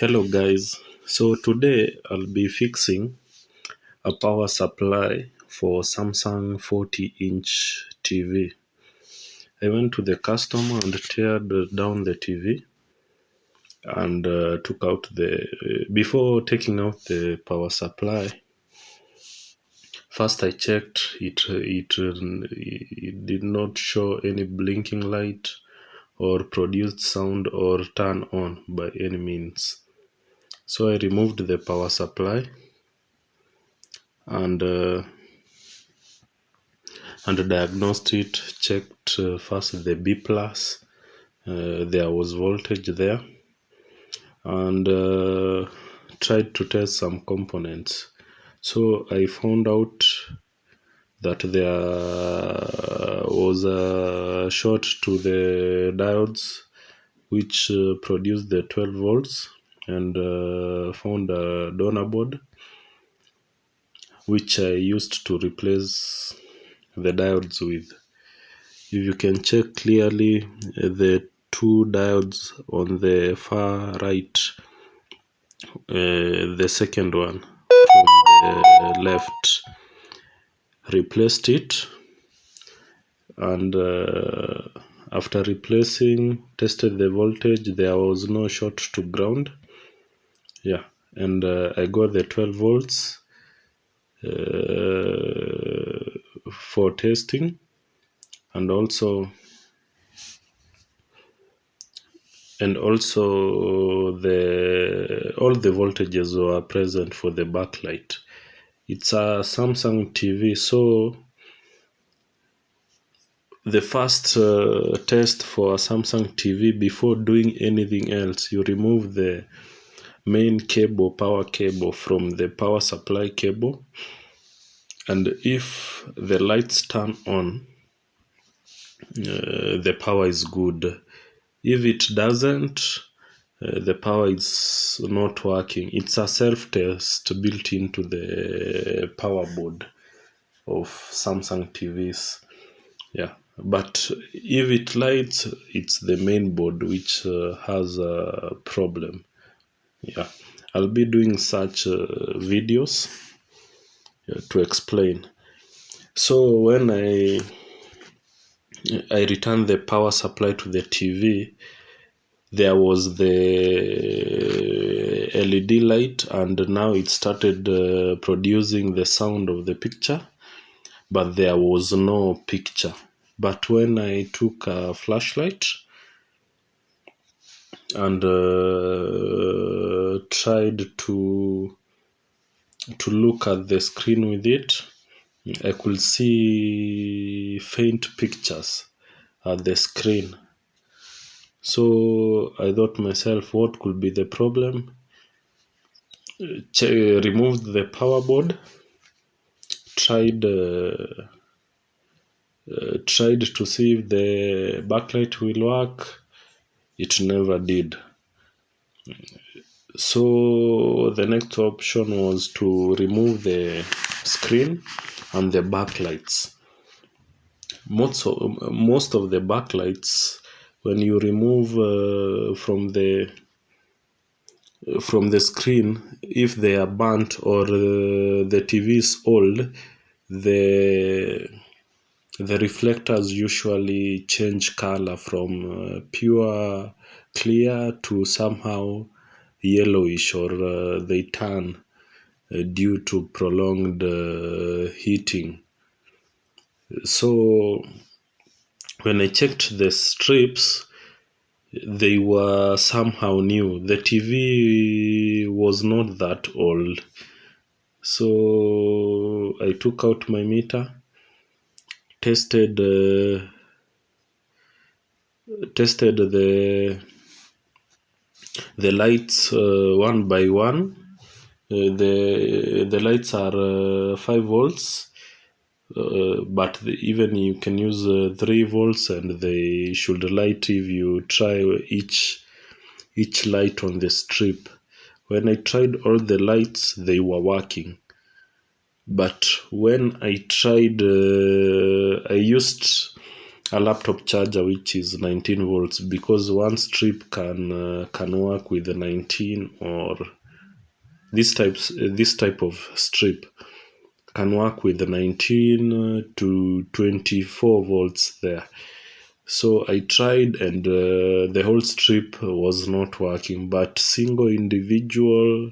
Hello guys, so today I'll be fixing a power supply for Samsung 40-inch TV. I went to the customer and teared down the TV and took out before taking out the power supply. First I checked it did not show any blinking light or produced sound or turn on by any means. So I removed the power supply and diagnosed it, checked first the B plus, there was voltage there, and tried to test some components. So I found out that there was a short to the diodes which produced the 12 volts, and found a donor board which I used to replace the diodes with. If you can check clearly, the two diodes on the far right, the second one from the left, replaced it, and after replacing, tested the voltage. There was no short to ground. Yeah, and I got the 12 volts for testing, and also all the voltages were present for the backlight. It's a Samsung TV, so the first test for a Samsung TV, before doing anything else, you remove the main cable, power cable, from the power supply cable, and if the lights turn on, the power is good. If it doesn't, the power is not working. It's a self-test built into the power board of Samsung TVs. Yeah, but if it lights, it's the main board which has a problem. Yeah, I'll be doing such videos to explain. So when I returned the power supply to the TV, there was the LED light, and now it started producing the sound of the picture, but there was no picture. But when I took a flashlight and tried to look at the screen with it, I could see faint pictures at the screen. So I thought myself, what could be the problem? Removed the power board, tried to see if the backlight will work. It never did. So the next option was to remove the screen and the backlights. Most of the backlights, when you remove from the screen, if they are burnt or the TV is old, the reflectors usually change color from pure clear to somehow yellowish, or they turn due to prolonged heating. So when I checked the strips, they were somehow new. The TV was not that old. So I took out my meter, tested the lights one by one. The lights are 5 volts, but even you can use 3 volts, and they should light if you try each light on the strip. When I tried all the lights, they were working. But when I tried, I used a laptop charger which is 19 volts, because one strip can work with the 19, or this type of strip can work with the 19 to 24 volts there. So I tried, and the whole strip was not working, but single individual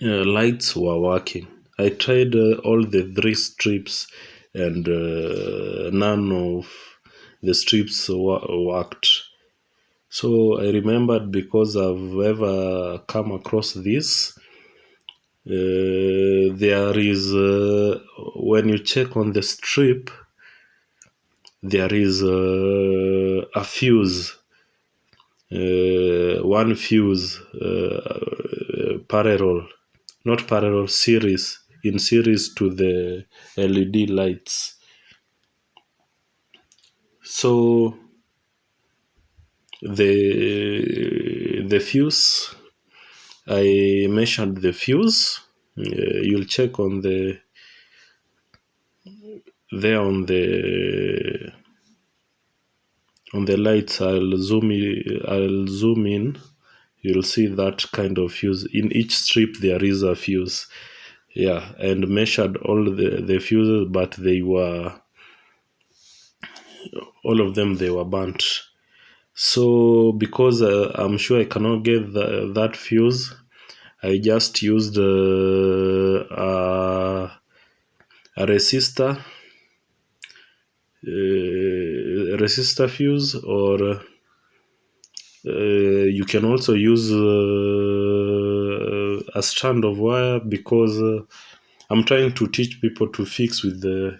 lights were working. I tried all the 3 strips, and none of the strips worked. So I remembered, because I've ever come across this. There is, when you check on the strip, there is a fuse, one fuse, not parallel, in series to the LED lights. So the fuse, I measured the fuse. You'll check on the there on the lights. I'll zoom in. You'll see that kind of fuse. In each strip there is a fuse. Yeah, and measured all the fuses, but all of them, they were burnt. So because I'm sure I cannot get that fuse, I just used a resistor fuse, or you can also use a strand of wire, because I'm trying to teach people to fix with the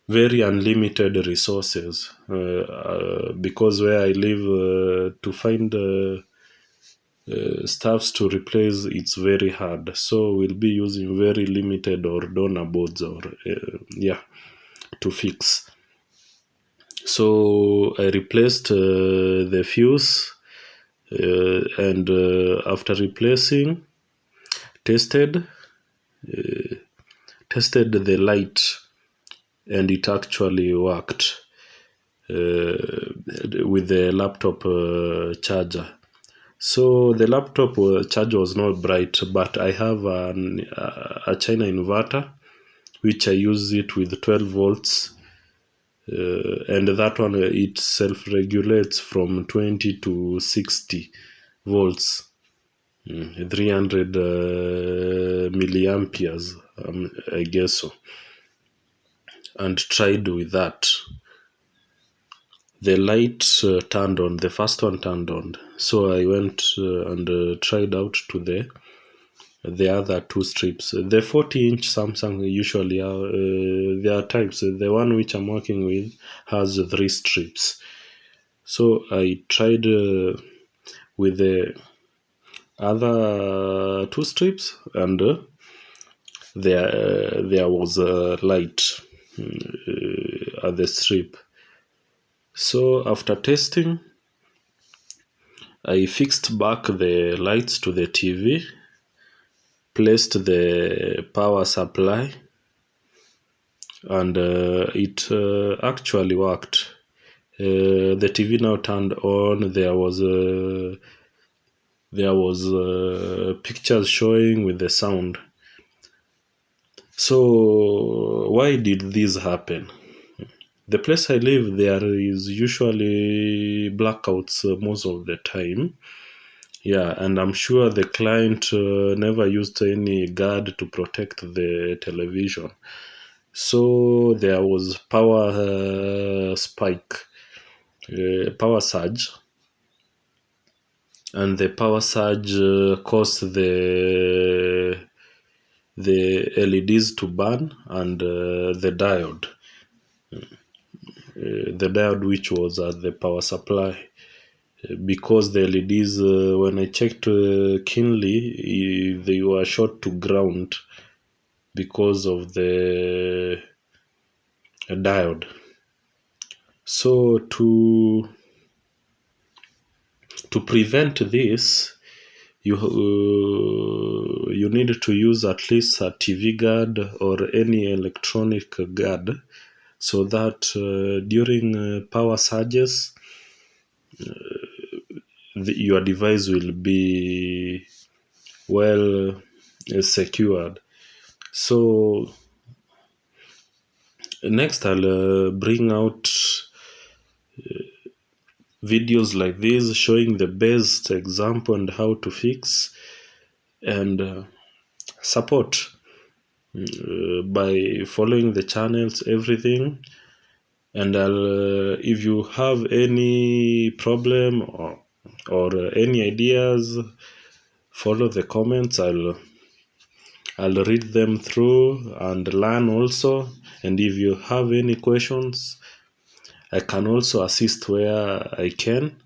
very unlimited resources, because where I live, to find stuffs to replace, it's very hard. So we'll be using very limited or donor boards, or to fix. So I replaced the fuse, and after replacing, tested the light, and it actually worked with the laptop charger. So the laptop charger was not bright, but I have a China inverter, which I use it with 12 volts. And that one, it self-regulates from 20 to 60 volts, 300 milliamperes, I guess so. And tried with that. The light turned on, the first one turned on. So I went and tried out to the other 2 strips. The 40-inch Samsung usually there are types. The one which I'm working with has 3 strips. So I tried with the other 2 strips, and there was a light at the strip. So after testing, I fixed back the lights to the TV, placed the power supply, and it actually worked. The TV now turned on. There was pictures showing with the sound. So why did this happen? The place I live, there is usually blackouts most of the time. Yeah, and I'm sure the client never used any guard to protect the television. So there was power surge, and the power surge caused the LEDs to burn, and the diode which was at the power supply, because the LEDs, when I checked keenly, they were short to ground because of the diode. So to prevent this, you need to use at least a TV guard or any electronic guard so that during power surges, your device will be well secured. So next I'll bring out videos like this showing the best example and how to fix and support by following the channels, everything. And if you have any problem or any ideas, follow the comments. I'll read them through and learn also. And if you have any questions, I can also assist where I can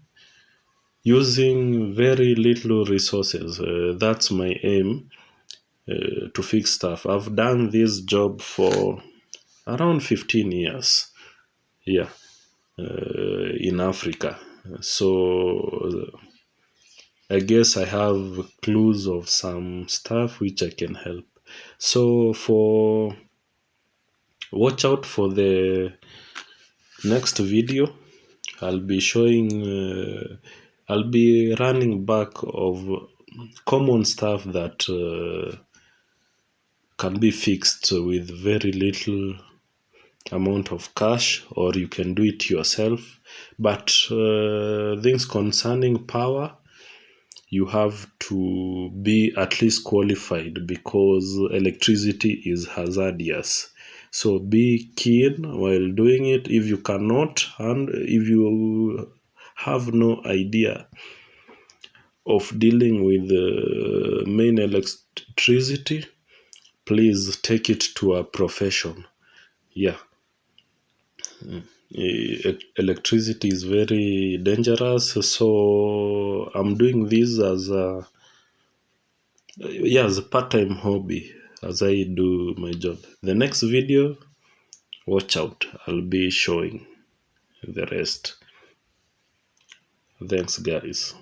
using very little resources. That's my aim, to fix stuff. I've done this job for around 15 years. Yeah, in Africa. So I guess I have clues of some stuff which I can help. So watch out for the next video. I'll be showing, I'll be running back of common stuff that can be fixed with very little amount of cash, or you can do it yourself. But things concerning power, you have to be at least qualified because electricity is hazardous. So be keen while doing it. If you cannot, and if you have no idea of dealing with the main electricity, please take it to a profession. Yeah. Electricity is very dangerous, so I'm doing this as a part-time hobby as I do my job. The next video, watch out, I'll be showing the rest. Thanks guys.